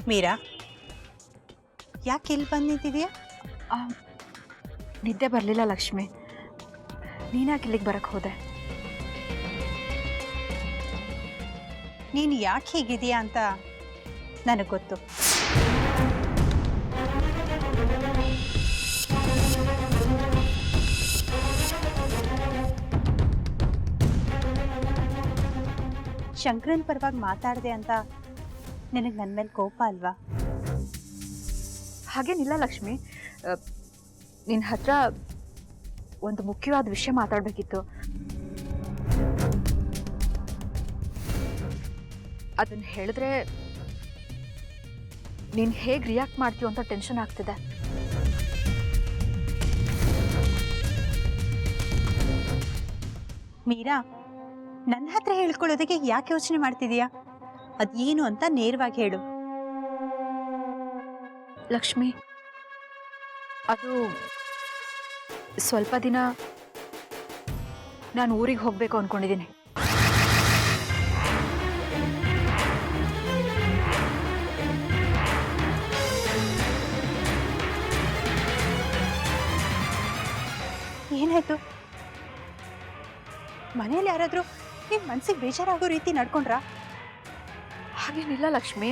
ಮೀರಾ, ಯಾಕೆ ಇಲ್ಲಿ ಬಂದು ನಿಂತಿದೀಯಾ? ನಿದ್ದೆ ಬರಲಿಲ್ಲ ಲಕ್ಷ್ಮಿ. ನೀನ್ಯಾಕೆ ಇಲ್ಲಿಗೆ ಬರಕ್ಕೆ ಹೋದೆ? ನೀನು ಯಾಕೆ ಹೀಗಿದೆಯಾ ಅಂತ ನನಗೆ ಗೊತ್ತು. ಶಂಕರನ್ ಪರವಾಗಿ ಮಾತಾಡಿದೆ ಅಂತ ನಿನಗೆ ನನ್ನ ಮೇಲೆ ಕೋಪ ಅಲ್ವಾ? ಹಾಗೇನಿಲ್ಲ ಲಕ್ಷ್ಮಿ. ನಿನ್ನ ಹತ್ರ ಒಂದು ಮುಖ್ಯವಾದ ವಿಷಯ ಮಾತಾಡಬೇಕಿತ್ತು. ಅದನ್ನು ಹೇಳಿದ್ರೆ ನೀನು ಹೇಗೆ ರಿಯಾಕ್ಟ್ ಮಾಡ್ತೀಯೋ ಅಂತ ಟೆನ್ಷನ್ ಆಗ್ತಿದೆ. ಮೀರಾ, ನನ್ನ ಹತ್ರ ಹೇಳ್ಕೊಳ್ಳೋದಕ್ಕೆ ಯಾಕೆ ಯೋಚನೆ ಮಾಡ್ತಿದೀಯಾ? ಅದೇನು ಅಂತ ನೇರವಾಗಿ ಹೇಳು. ಲಕ್ಷ್ಮಿ, ಅದು ಸ್ವಲ್ಪ ದಿನ ನಾನು ಊರಿಗೆ ಹೋಗಬೇಕು ಅಂದ್ಕೊಂಡಿದ್ದೀನಿ. ಏನಾಯ್ತು? ಮನೇಲಿ ಯಾರಾದರೂ ನಿನ್ನ ಮನಸ್ಸಿಗೆ ಬೇಜಾರಾಗೋ ರೀತಿ ನಡ್ಕೊಂಡ್ರಾ? ಹಾಗೇನಿಲ್ಲ ಲಕ್ಷ್ಮಿ.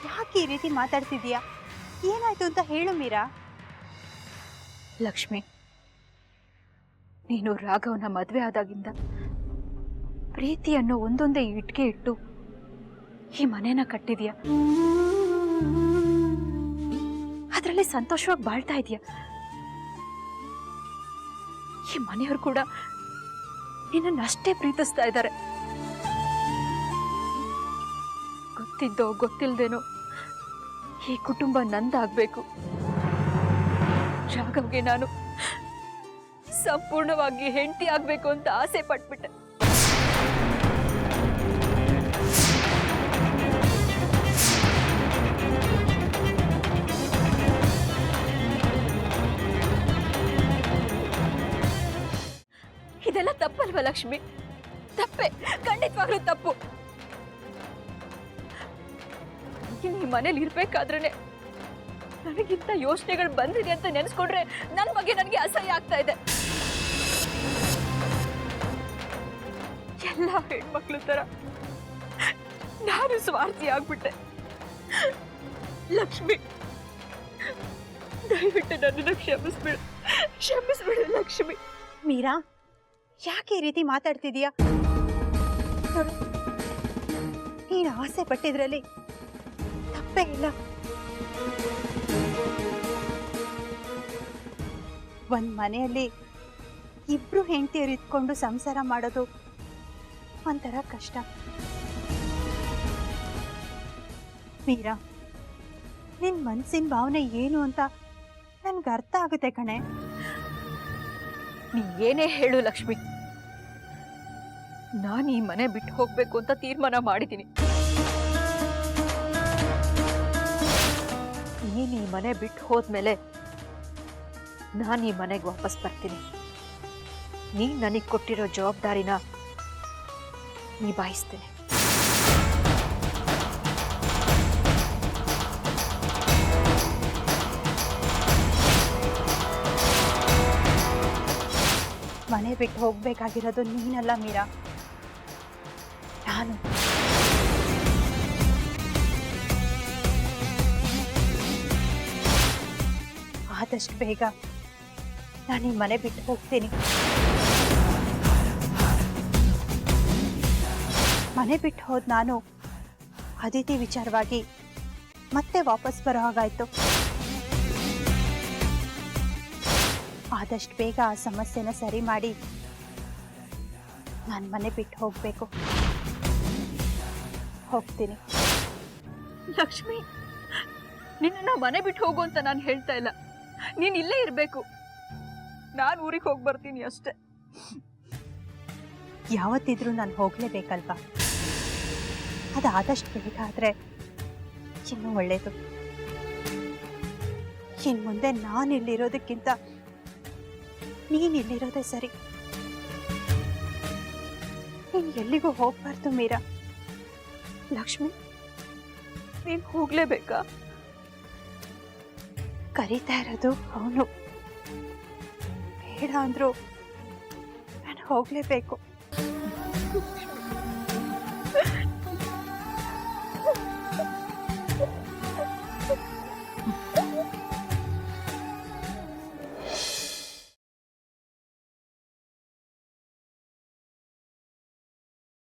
ಯಾಕೆ ಈ ರೀತಿ ಮಾತಾಡ್ತಿದೀಯಾ? ಏನಾಯ್ತು ಅಂತ ಹೇಳು ಮೀರಾ. ಲಕ್ಷ್ಮಿ, ನೀನು ರಾಘವನ ಮದುವೆ ಆದಾಗಿಂದ ಪ್ರೀತಿಯನ್ನು ಒಂದೊಂದೇ ಇಟ್ಕೆ ಇಟ್ಟು ಈ ಮನೇನ ಕಟ್ಟಿದ್ಯಾ. ಅದರಲ್ಲಿ ಸಂತೋಷವಾಗಿ ಬಾಳ್ತಾ ಇದೆಯಾ. ಈ ಮನೆಯವರು ಕೂಡ ನಿನ್ನನ್ನಷ್ಟೇ ಪ್ರೀತಿಸ್ತಾ ಇದ್ದಾರೆ. ಗೊತ್ತಿದ್ದೋ ಗೊತ್ತಿಲ್ದೇನೋ ಈ ಕುಟುಂಬ ನಂದಾಗಬೇಕು. ರಾಘವ್ಗೆ ನಾನು ಸಂಪೂರ್ಣವಾಗಿ ಹೆಂಡತಿ ಆಗ್ಬೇಕು ಅಂತ ಆಸೆ ಪಟ್ಬಿಟ್ಟೆ. ಇದೆಲ್ಲ ತಪ್ಪಲ್ವಾ ಲಕ್ಷ್ಮಿ? ತಪ್ಪೆ, ಖಂಡಿತವಾಗ್ಲೂ ತಪ್ಪು. ಈ ಮನೇಲಿ ಇರ್ಬೇಕಾದ್ರೆ ನನಗಿಂತ ಯೋಚನೆಗಳು ಬಂದಿದೆ ಅಂತ ನೆನೆಸ್ಕೊಂಡ್ರೆ ನನ್ನ ಬಗ್ಗೆ ನನಗೆ ಅಸಹ್ಯ ಆಗ್ತಾ ಇದೆ. ಎಲ್ಲ ಹೆಣ್ಮಕ್ಳು ತರ ನಾನು ಸ್ವಾರ್ಥಿ ಆಗ್ಬಿಟ್ಟೆ. ಲಕ್ಷ್ಮಿ, ದಯವಿಟ್ಟು ನನ್ನನ್ನು ಕ್ಷಮಿಸ್ಬಿಡು, ಕ್ಷಮಿಸ್ಬಿಡು ಲಕ್ಷ್ಮಿ. ಮೀರಾ, ಯಾಕೆ ಈ ರೀತಿ ಮಾತಾಡ್ತಿದೀಯಾ? ನೀನು ಆಸೆ ಪಟ್ಟಿದ್ರಲ್ಲಿ ತಪ್ಪೇ ಇಲ್ಲ. ಒಂದ್ ಮನೆಯಲ್ಲಿ ಇಬ್ರು ಹೆಂಡತಿಯರು ಇದ್ಕೊಂಡು ಸಂಸಾರ ಮಾಡೋದು ಒಂಥರ ಕಷ್ಟ. ಮೀರಾ, ನಿನ್ ಮನ್ಸಿನ ಭಾವನೆ ಏನು ಅಂತ ನನ್ಗೆ ಅರ್ಥ ಆಗುತ್ತೆ ಕಣೆ. ನೀ ಏನೇ ಹೇಳು ಲಕ್ಷ್ಮಿ, ನಾನು ಈ ಮನೆ ಬಿಟ್ಟು ಹೋಗ್ಬೇಕು ಅಂತ ತೀರ್ಮಾನ ಮಾಡಿದ್ದೀನಿ. ನೀನು ಈ ಮನೆ ಬಿಟ್ಟು ಹೋದ್ಮೇಲೆ ನಾನು ಈ ಮನೆಗೆ ವಾಪಸ್ ಬರ್ತೀನಿ. ನೀನು ನನಗೆ ಕೊಟ್ಟಿರೋ ಜವಾಬ್ದಾರಿನ ನಿಭಾಯಿಸ್ತೀನಿ. ಮನೆ ಬಿಟ್ಟು ಹೋಗ್ಬೇಕಾಗಿರೋದು ನೀನಲ್ಲ ಮೀರಾ, ನಾನು. ಆದಷ್ಟು ಬೇಗ ನಾನು ಈ ಮನೆ ಬಿಟ್ಟು ಹೋಗ್ತೀನಿ. ಮನೆ ಬಿಟ್ಟು ಹೋದ್ ನಾನು ಅದಿತಿ ವಿಚಾರವಾಗಿ ಮತ್ತೆ ವಾಪಸ್ ಬರೋ ಹಾಗಾಯ್ತು. ಆದಷ್ಟು ಬೇಗ ಆ ಸಮಸ್ಯೆನ ಸರಿ ಮಾಡಿ ನಾನು ಮನೆ ಬಿಟ್ಟು ಹೋಗ್ಬೇಕು. ಹೋಗ್ತೀನಿ. ಲಕ್ಷ್ಮಿ, ನಿನ್ನ ಮನೆ ಬಿಟ್ಟು ಹೋಗು ಅಂತ ನಾನು ಹೇಳ್ತಾ ಇಲ್ಲ. ನೀನ್ ಇಲ್ಲೇ ಇರ್ಬೇಕು. ನಾನು ಊರಿಗೆ ಹೋಗಿ ಬರ್ತೀನಿ ಅಷ್ಟೇ. ಯಾವತ್ತಿದ್ರೂ ನಾನು ಹೋಗ್ಲೇಬೇಕಲ್ವಾ? ಅದು ಆದಷ್ಟು ಬೇಗ ಆದ್ರೆ ಇನ್ನೂ ಒಳ್ಳೇದು. ಇನ್ ಮುಂದೆ ನಾನು ಇಲ್ಲಿರೋದಕ್ಕಿಂತ ನೀನ್ ಇಲ್ಲಿರೋದೇ ಸರಿ. ನೀನ್ ಎಲ್ಲಿಗೂ ಹೋಗ್ಬಾರ್ದು ಮೀರಾ. ಲಕ್ಷ್ಮಿ, ನೀನ್ ಹೋಗ್ಲೇಬೇಕಾ? ಕರೀತಾ ಇರೋದು ಅವನು. ಬೇಡ ಅಂದ್ರು ನಾನು ಹೋಗ್ಲೇಬೇಕು. ಲಕ್ಷ್ಮಿ